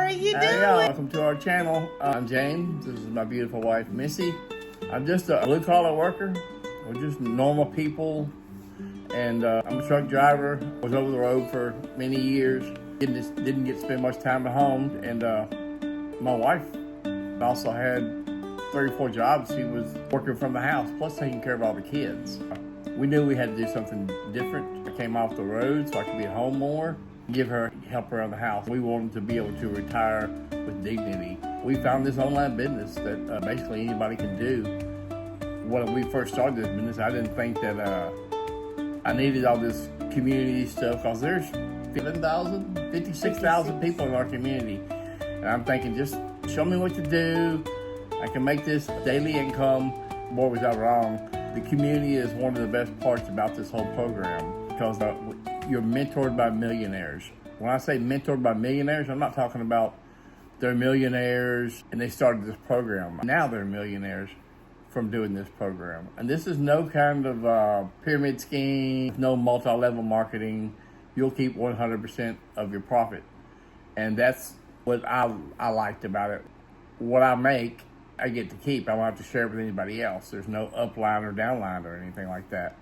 are you doing? Hey, y'all. Welcome to our channel. I'm James. This is my beautiful wife, Missy. I'm just a blue-collar worker. We're just normal people. And I'm a truck driver. I was over the road for many years. Didn't get to spend much time at home. And my wife also had 3 or 4 jobs. She was working from the house, plus taking care of all the kids. We knew we had to do something different. I came off the road so I could be at home more, give her help around the house. We wanted to be able to retire with dignity. We found this online business that basically anybody can do. When we first started this business, I didn't think that I needed all this community stuff, because there's 56,000 people in our community. And I'm thinking, just show me what to do. I can make this daily income. Boy, was I wrong. The community is one of the best parts about this whole program, because you're mentored by millionaires. When I say mentored by millionaires, I'm not talking about they're millionaires and they started this program. Now they're millionaires from doing this program. And this is no kind of pyramid scheme, no multi-level marketing. You'll keep 100% of your profit. And that's what I liked about it. What I make, I get to keep. I don't have to share it with anybody else. There's no upline or downline or anything like that.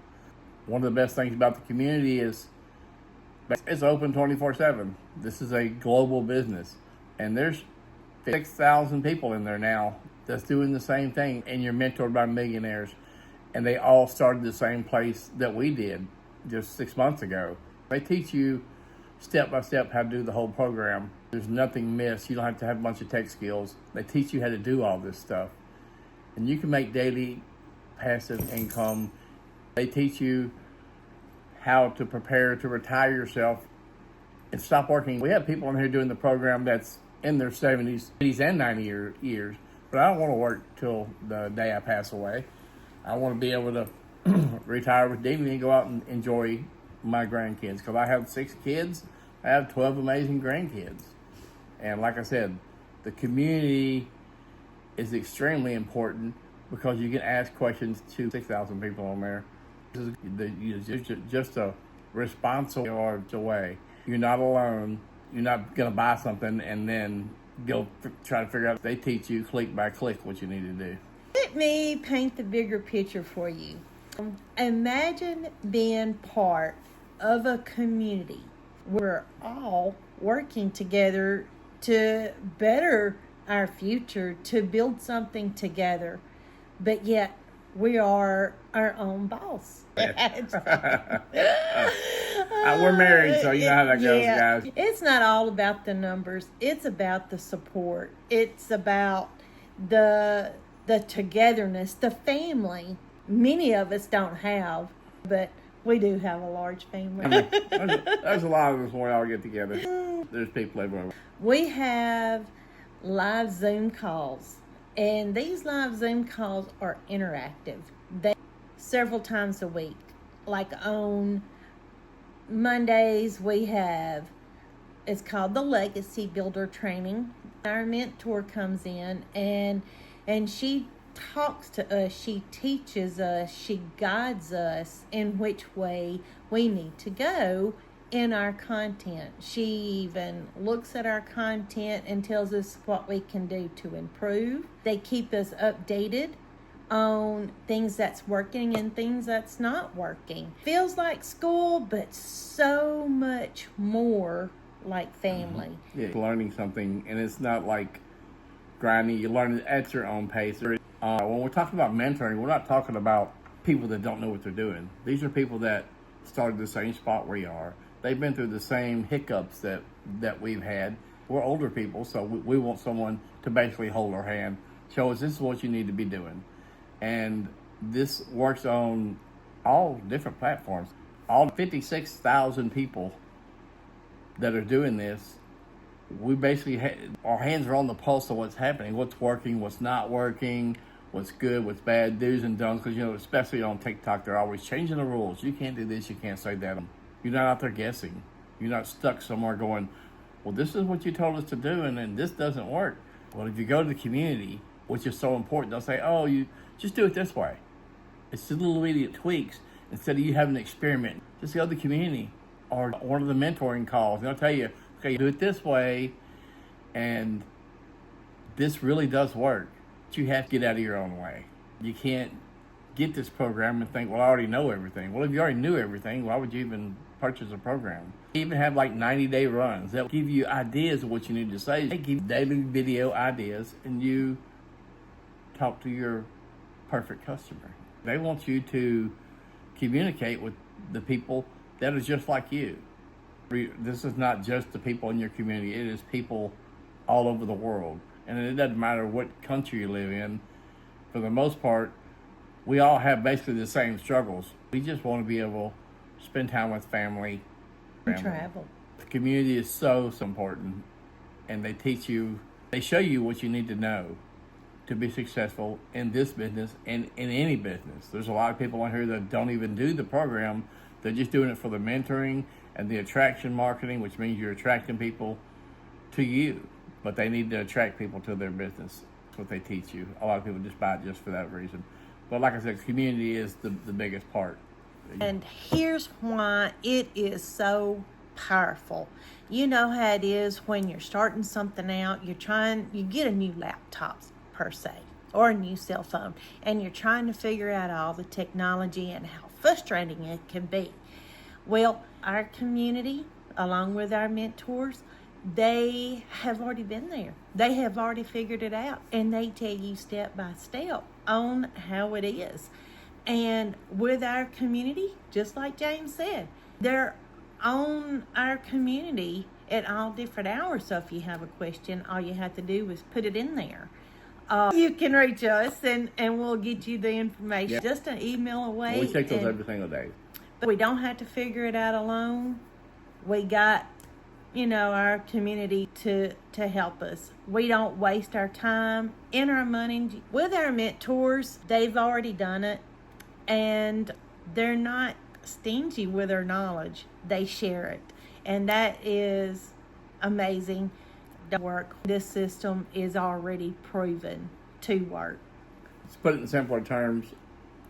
One of the best things about the community is it's open 24/7. This is a global business. And there's 6,000 people in there now that's doing the same thing. And you're mentored by millionaires. And they all started the same place that we did just 6 months ago. They teach you step by step how to do the whole program. There's nothing missed. You don't have to have a bunch of tech skills. They teach you how to do all this stuff. And you can make daily passive income. They teach you how to prepare to retire yourself and stop working. We have people in here doing the program that's in their 70s, 80s, and 90 years. But I don't want to work till the day I pass away. I want to be able to retire with dignity and go out and enjoy my grandkids, because I have 6 kids. I have 12 amazing grandkids. And like I said, the community is extremely important, because you can ask questions to 6,000 people on there. This is just a responsible way. You're not alone. You're not going to buy something and then go try to figure out. They teach you click by click what you need to do. Let me paint the bigger picture for you. Imagine being part of a community. We're all working together to better our future, to build something together, but yet we are our own boss. We're married, so you know how that goes, guys. It's not all about the numbers. It's about the support. It's about the togetherness, the family. Many of us don't have, but we do have a large family. There's a lot of us when we all get together. There's people everywhere. We have live Zoom calls, and these live Zoom calls are interactive. They several times a week. Like on Mondays, we have, it's called the Legacy Builder Training. Our mentor comes in and she talks to us, she teaches us, she guides us in which way we need to go in our content. She even looks at our content and tells us what we can do to improve. They keep us updated on things that's working and things that's not working. Feels like school, but so much more like family. Yeah, learning something, and it's not like grinding. You learn it at your own pace. When we're talking about mentoring, we're not talking about people that don't know what they're doing. These are people that started the same spot we are. They've been through the same hiccups that we've had. We're older people, so we want someone to basically hold our hand, show us this is what you need to be doing. And this works on all different platforms. All 56,000 people that are doing this, we basically our hands are on the pulse of what's happening, what's working, what's not working, what's good, what's bad, do's and don'ts. Because, you know, especially on TikTok, they're always changing the rules. You can't do this, you can't say that. You're not out there guessing. You're not stuck somewhere going, well, this is what you told us to do, and then this doesn't work. Well, if you go to the community, which is so important, they'll say, oh, you just do it this way. It's the little idiot tweaks. Instead of you having an experiment, just go to the community or one of the mentoring calls. And they'll tell you, okay, do it this way, And this really does work. But you have to get out of your own way. You can't get this program and think, well, I already know everything. Well, if you already knew everything, why would you even purchase a program? They even have like 90-day runs. They'll give you ideas of what you need to say. They give you daily video ideas, and you talk to your perfect customer. They want you to communicate with the people that are just like you. This is not just the people in your community. It is people all over the world. And it doesn't matter what country you live in. For the most part, we all have basically the same struggles. We just want to be able to spend time with family. And travel. The community is so important. And they show you what you need to know to be successful in this business and in any business. There's a lot of people on here that don't even do the program. They're just doing it for the mentoring and the attraction marketing, which means you're attracting people to you. But they need to attract people to their business. That's what they teach you. A lot of people just buy it just for that reason. But like I said, community is the biggest part. And here's why it is so powerful. You know how it is when you're starting something out, you get a new laptop per se, or a new cell phone, and you're trying to figure out all the technology and how frustrating it can be. Well, our community, along with our mentors, they have already been there. They have already figured it out, and they tell you step by step on how it is. And with our community, just like James said, they're on our community at all different hours. So if you have a question, all you have to do is put it in there. You can reach us, and we'll get you the information. Yeah. Just an email away. We check those every single day. But we don't have to figure it out alone. We got our community to help us. We don't waste our time and our money with our mentors. They've already done it, and they're not stingy with their knowledge. They share it, and that is amazing. The work. This system is already proven to work. Let's put it in simpler terms.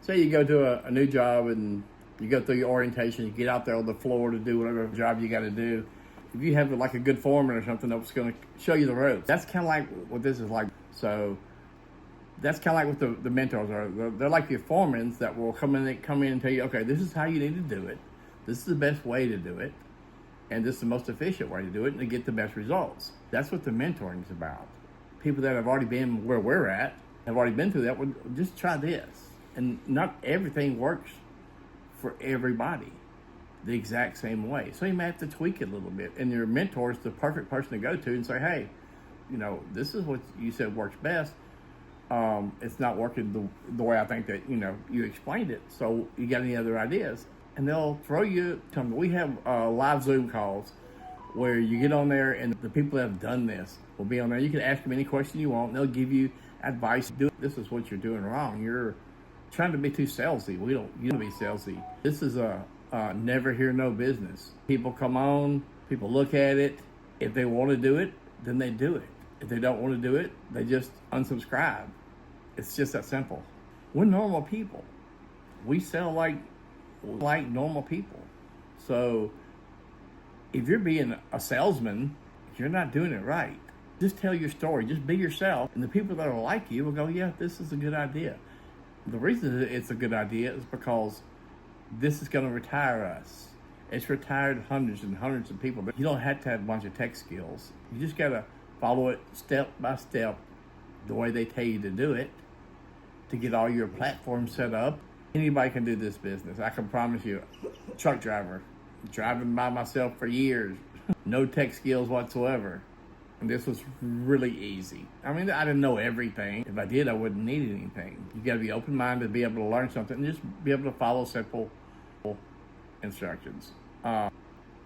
Say you go to a new job and you go through your orientation, you get out there on the floor to do whatever job you got to do. If you have like a good foreman or something that's going to show you the ropes, that's kind of like what this is like. So that's kind of like what the mentors are. They're like your foremans that will come in and tell you, okay, this is how you need to do it. This is the best way to do it. And this is the most efficient way to do it and to get the best results. That's what the mentoring is about. People that have already been where we're at, have already been through that, would just try this. And not everything works for everybody the exact same way. So you may have to tweak it a little bit. And your mentor is the perfect person to go to and say, hey, this is what you said works best. It's not working the way I think that, you explained it. So you got any other ideas? And they'll throw you something. We have live Zoom calls where you get on there and the people that have done this will be on there. You can ask them any question you want. And they'll give you advice. This is what you're doing wrong. You're trying to be too salesy. You don't be salesy. This is a never hear no business. People come on, people look at it. If they want to do it, then they do it. If they don't want to do it, they just unsubscribe. It's just that simple. We're normal people. We sell like normal people. So if you're being a salesman, you're not doing it right. Just tell your story. Just be yourself. And the people that are like you will go, yeah, this is a good idea. The reason it's a good idea is because this is going to retire us. It's retired hundreds and hundreds of people. But you don't have to have a bunch of tech skills. You just got to follow it step by step the way they tell you to do it to get all your platforms set up. Anybody can do this business. I can promise you. Truck driver, driving by myself for years, no tech skills whatsoever. And this was really easy. I mean, I didn't know everything. If I did, I wouldn't need anything. You got to be open-minded to be able to learn something and just be able to follow simple instructions.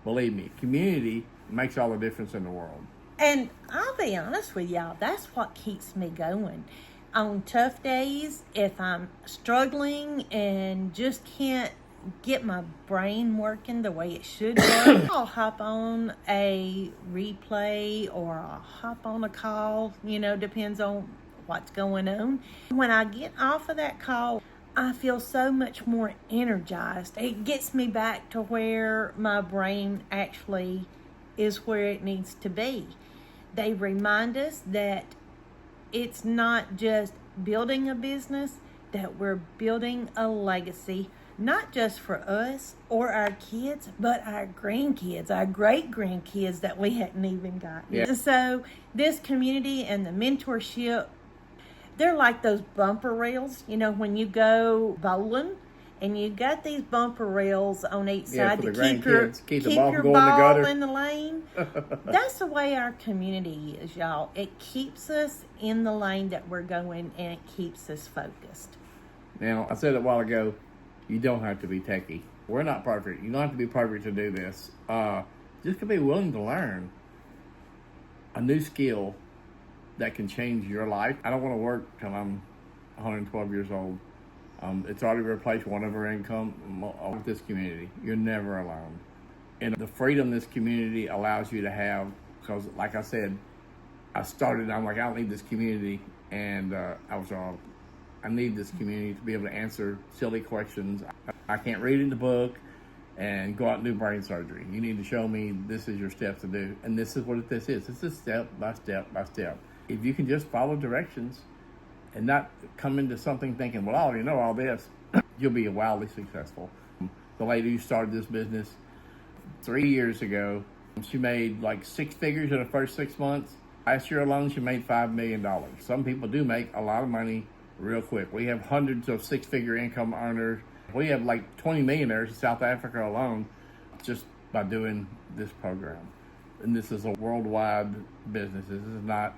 Believe me, community makes all the difference in the world. And I'll be honest with y'all, that's what keeps me going. On tough days, if I'm struggling and just can't get my brain working the way it should work, I'll hop on a replay or I'll hop on a call, depends on what's going on. When I get off of that call, I feel so much more energized. It gets me back to where my brain actually is where it needs to be. They remind us that it's not just building a business, that we're building a legacy, not just for us or our kids, but our grandkids, our great grandkids that we hadn't even gotten. Yeah. So this community and the mentorship, they're like those bumper rails, when you go bowling and you got these bumper rails on each side for to the keep the ball your from going in the ball gutter. in the lane. That's the way our community is, y'all. It keeps us in the lane that we're going, and it keeps us focused. Now, I said it a while ago, you don't have to be techie. We're not perfect. You don't have to be perfect to do this. Just to be willing to learn a new skill that can change your life. I don't want to work till I'm 112 years old. It's already replaced one of our income with this community. You're never alone. And the freedom this community allows you to have, because like I said, I'm like, I don't need this community. And I was wrong. I need this community to be able to answer silly questions. I can't read in the book and go out and do brain surgery. You need to show me this is your steps to do. And this is what this is. It's a step by step by step. If you can just follow directions and not come into something thinking, well, I already know all this, you'll be wildly successful. The lady who started this business 3 years ago, she made like 6 figures in the first 6 months. Last year alone, she made $5 million. Some people do make a lot of money real quick. We have hundreds of 6-figure income earners. We have like 20 millionaires in South Africa alone just by doing this program. And this is a worldwide business. This is not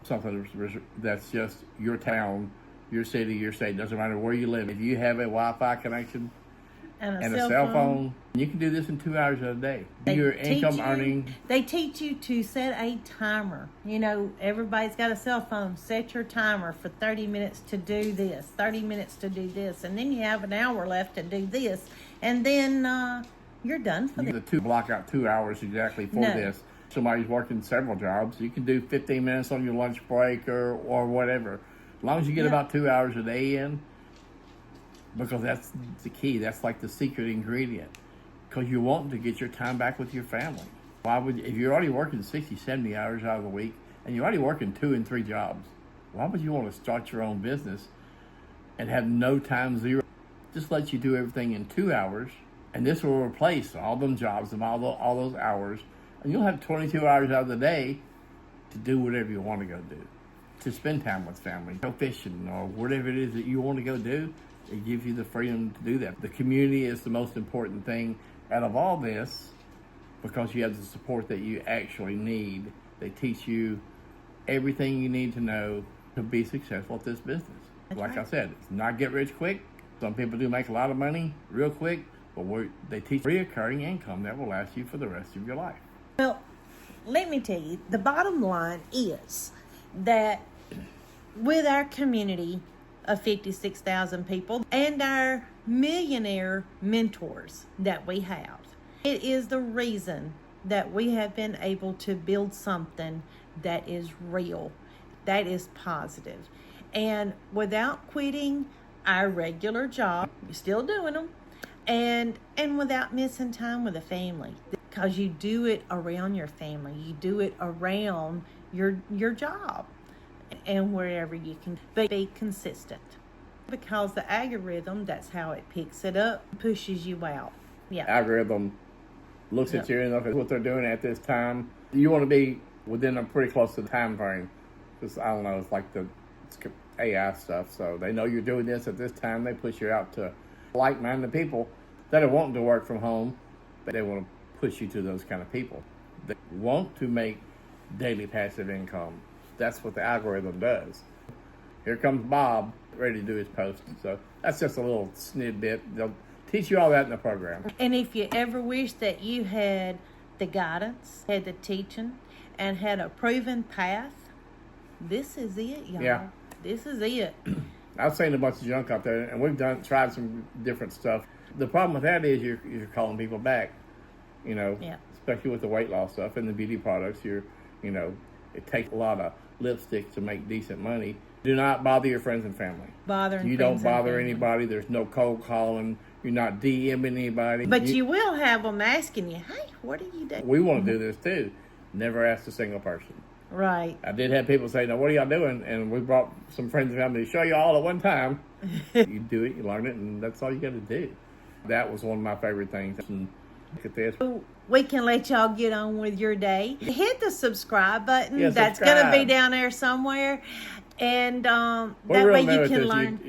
something that's just your town, your city, your state. Doesn't matter where you live. If you have a Wi-Fi connection and a cell phone, you can do this in 2 hours a day. Your income earning. They teach you to set a timer. Everybody's got a cell phone. Set your timer for 30 minutes to do this, 30 minutes to do this, and then you have an hour left to do this, and then you're done for the day. Block out 2 hours exactly for this. Somebody's working several jobs. You can do 15 minutes on your lunch break or whatever. As long as you get about 2 hours a day in, because that's the key. That's like the secret ingredient. Because you want to get your time back with your family. If you're already working 60, 70 hours out of the week, and you're already working 2 and 3 jobs, why would you want to start your own business and have no time, zero? Just let you do everything in 2 hours, and this will replace all them jobs and all those hours, and you'll have 22 hours out of the day to do whatever you want to go do, to spend time with family, go fishing, or whatever it is that you want to go do. It gives you the freedom to do that. The community is the most important thing out of all this, because you have the support that you actually need. They teach you everything you need to know to be successful at this business. Like I said, it's not get rich quick. Some people do make a lot of money real quick, but they teach reoccurring income that will last you for the rest of your life. Well, let me tell you, the bottom line is that with our community of 56,000 people and our millionaire mentors that we have, it is the reason that we have been able to build something that is real, that is positive. And without quitting our regular job, you're still doing them, and without missing time with the family, because you do it around your family, you do it around your job, and wherever you can be consistent. Because the algorithm, that's how it picks it up, pushes you out. Yeah. Algorithm looks at you and looks at what they're doing at this time. You want to be within a pretty close to the time frame. Because, I don't know, it's like it's AI stuff. So they know you're doing this at this time. They push you out to like-minded people that are wanting to work from home, but they want to push you to those kind of people. They want to make daily passive income. That's what the algorithm does. Here comes Bob, ready to do his post. So that's just a little snippet. They'll teach you all that in the program. And if you ever wish that you had the guidance, had the teaching, and had a proven path, this is it, y'all. Yeah. This is it. I've seen a bunch of junk out there, and we've tried some different stuff. The problem with that is you're calling people back, especially with the weight loss stuff and the beauty products. It takes a lot of lipstick to make decent money. Do not bother your friends and family. You don't bother anybody. There's no cold calling. You're not DMing anybody. But you will have them asking you, hey, what are you doing? We want to do this too. Never asked a single person. Right. I did have people say, "Now, what are y'all doing?" And we brought some friends and family to show you all at one time. You do it, you learn it, and that's all you got to do. That was one of my favorite things. And look at this. We can let y'all get on with your day. Hit the subscribe button. Yeah, That's subscribe. going to be down there somewhere. And that We're way real new you at can this. learn.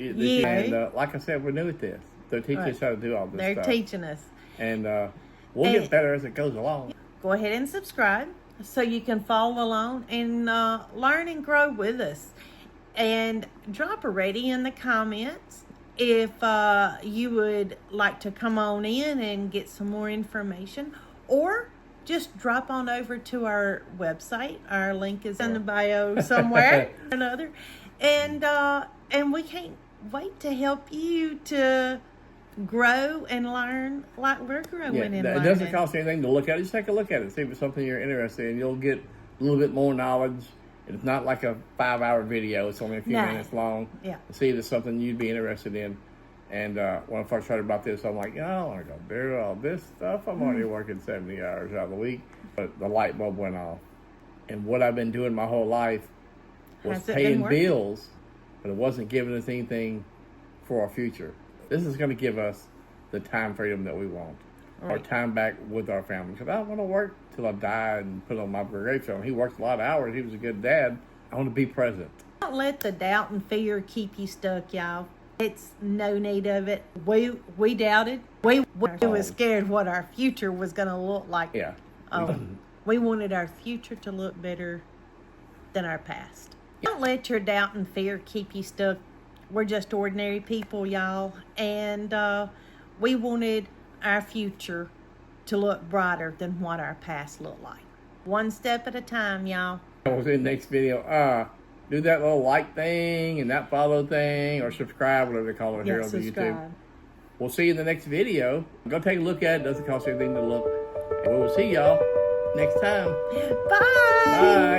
And like I said, we're new at this. They're teaching Right. us how to do all this They're stuff. teaching us. And we'll get better as it goes along. Go ahead and subscribe so you can follow along and learn and grow with us. And drop a rating in the comments if you would like to come on in and get some more information, or just drop on over to our website. Our link is in the bio somewhere or another. And we can't wait to help you to grow and learn like we're growing and it learning. doesn't cost anything to look at it. Just take a look at it. See if it's something you're interested in. You'll get a little bit more knowledge. It's not like a 5-hour video. It's only a few minutes long. Yeah. See if it's something you'd be interested in. And when I first heard about this, I'm like, I want to go do all this stuff. I'm already working 70 hours out of the week. But the light bulb went off. And what I've been doing my whole life was paying bills, but it wasn't giving us anything for our future. This is going to give us the time freedom that we want. Right. Our time back with our family. Because I don't want to work till I die and put on my gravestone. He worked a lot of hours. He was a good dad. I want to be present. Don't let the doubt and fear keep you stuck, y'all. It's no need of it. We doubted. We were scared what our future was going to look like. Yeah. We wanted our future to look better than our past. Don't let your doubt and fear keep you stuck. We're just ordinary people, y'all. And we wanted our future to look brighter than what our past looked like. One step at a time, y'all. We'll see you in the next video. Do that little like thing and that follow thing, or subscribe, whatever they call it here on the YouTube. We'll see you in the next video. Go take a look at it. Doesn't cost you anything to look. And we will see y'all next time. Bye. Bye.